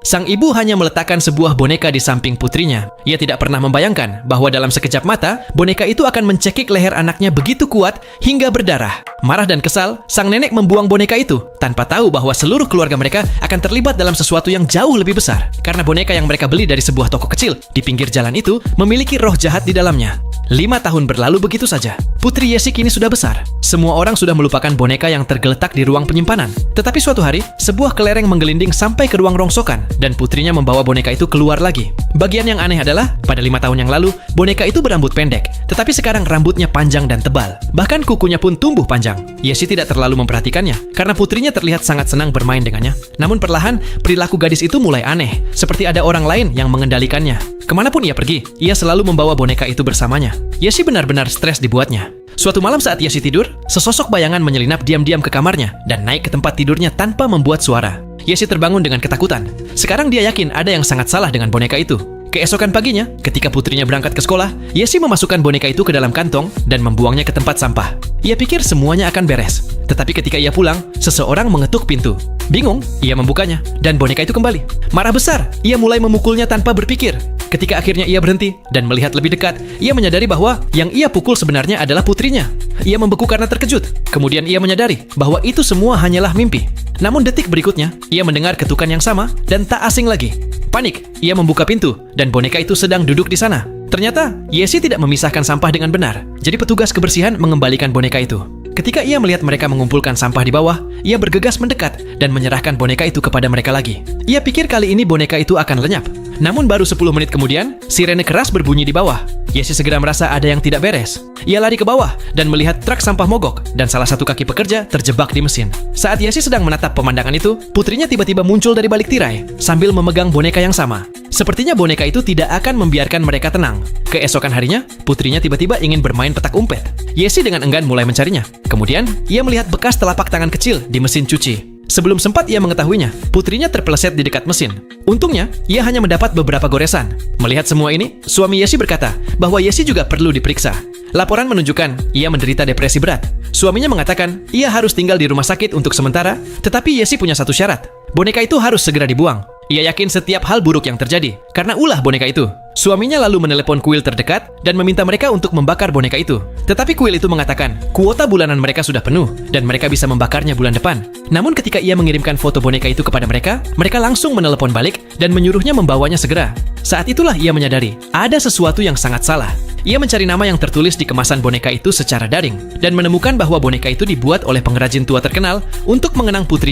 Sang ibu hanya meletakkan sebuah boneka di samping putrinya. Ia tidak pernah membayangkan bahwa dalam sekejap mata, boneka itu akan mencekik leher anaknya begitu kuat hingga berdarah. Marah dan kesal, sang nenek membuang boneka itu tanpa tahu bahwa seluruh keluarga mereka akan terlibat dalam sesuatu yang jauh lebih besar. Karena boneka yang mereka beli dari sebuah toko kecil di pinggir jalan itu memiliki roh jahat di dalamnya. 5 tahun berlalu begitu saja. Putri Yesi kini sudah besar. Semua orang sudah melupakan boneka yang tergeletak di ruang penyimpanan. Tetapi suatu hari, sebuah kelereng menggelinding sampai ke ruang rongsokan dan putrinya membawa boneka itu keluar lagi. Bagian yang aneh adalah, pada 5 tahun yang lalu, boneka itu berambut pendek, tetapi sekarang rambutnya panjang dan tebal. Bahkan kukunya pun tumbuh panjang. Yesi tidak terlalu memperhatikannya, karena putrinya terlihat sangat senang bermain dengannya. Namun perlahan, perilaku gadis itu mulai aneh, seperti ada orang lain yang mengendalikannya. Kemanapun ia pergi, ia selalu membawa boneka itu bersamanya. Yesi benar-benar stres dibuatnya. Suatu malam saat Yesi tidur, sesosok bayangan menyelinap diam-diam ke kamarnya dan naik ke tempat tidurnya tanpa membuat suara. Yesi terbangun dengan ketakutan. Sekarang dia yakin ada yang sangat salah dengan boneka itu. Keesokan paginya, ketika putrinya berangkat ke sekolah, Yesi memasukkan boneka itu ke dalam kantong dan membuangnya ke tempat sampah. Ia pikir semuanya akan beres. Tetapi ketika ia pulang, seseorang mengetuk pintu. Bingung, ia membukanya, dan boneka itu kembali. Marah besar, ia mulai memukulnya tanpa berpikir. Ketika akhirnya ia berhenti dan melihat lebih dekat, ia menyadari bahwa yang ia pukul sebenarnya adalah putrinya. Ia membeku karena terkejut. Kemudian ia menyadari bahwa itu semua hanyalah mimpi. Namun detik berikutnya, ia mendengar ketukan yang sama dan tak asing lagi. Panik, ia membuka pintu dan boneka itu sedang duduk di sana. Ternyata, Yesi tidak memisahkan sampah dengan benar. Jadi petugas kebersihan mengembalikan boneka itu. Ketika ia melihat mereka mengumpulkan sampah di bawah, ia bergegas mendekat dan menyerahkan boneka itu kepada mereka lagi. Ia pikir kali ini boneka itu akan lenyap. Namun baru 10 menit kemudian, sirene keras berbunyi di bawah. Yesi segera merasa ada yang tidak beres. Ia lari ke bawah dan melihat truk sampah mogok dan salah satu kaki pekerja terjebak di mesin. Saat Yesi sedang menatap pemandangan itu, putrinya tiba-tiba muncul dari balik tirai sambil memegang boneka yang sama. Sepertinya boneka itu tidak akan membiarkan mereka tenang. Keesokan harinya, putrinya tiba-tiba ingin bermain petak umpet. Yesi dengan enggan mulai mencarinya. Kemudian, ia melihat bekas telapak tangan kecil di mesin cuci. Sebelum sempat ia mengetahuinya, putrinya terpeleset di dekat mesin. Untungnya, ia hanya mendapat beberapa goresan. Melihat semua ini, suami Yesi berkata bahwa Yesi juga perlu diperiksa. Laporan menunjukkan ia menderita depresi berat. Suaminya mengatakan ia harus tinggal di rumah sakit untuk sementara, tetapi Yesi punya satu syarat. Boneka itu harus segera dibuang. Ia yakin setiap hal buruk yang terjadi karena ulah boneka itu. Suaminya lalu menelepon kuil terdekat dan meminta mereka untuk membakar boneka itu. Tetapi kuil itu mengatakan kuota bulanan mereka sudah penuh dan mereka bisa membakarnya bulan depan. Namun ketika ia mengirimkan foto boneka itu kepada mereka, mereka langsung menelepon balik dan menyuruhnya membawanya segera. Saat itulah ia menyadari ada sesuatu yang sangat salah. Ia mencari nama yang tertulis di kemasan boneka itu secara daring dan menemukan bahwa boneka itu dibuat oleh pengrajin tua terkenal untuk mengenang putrinya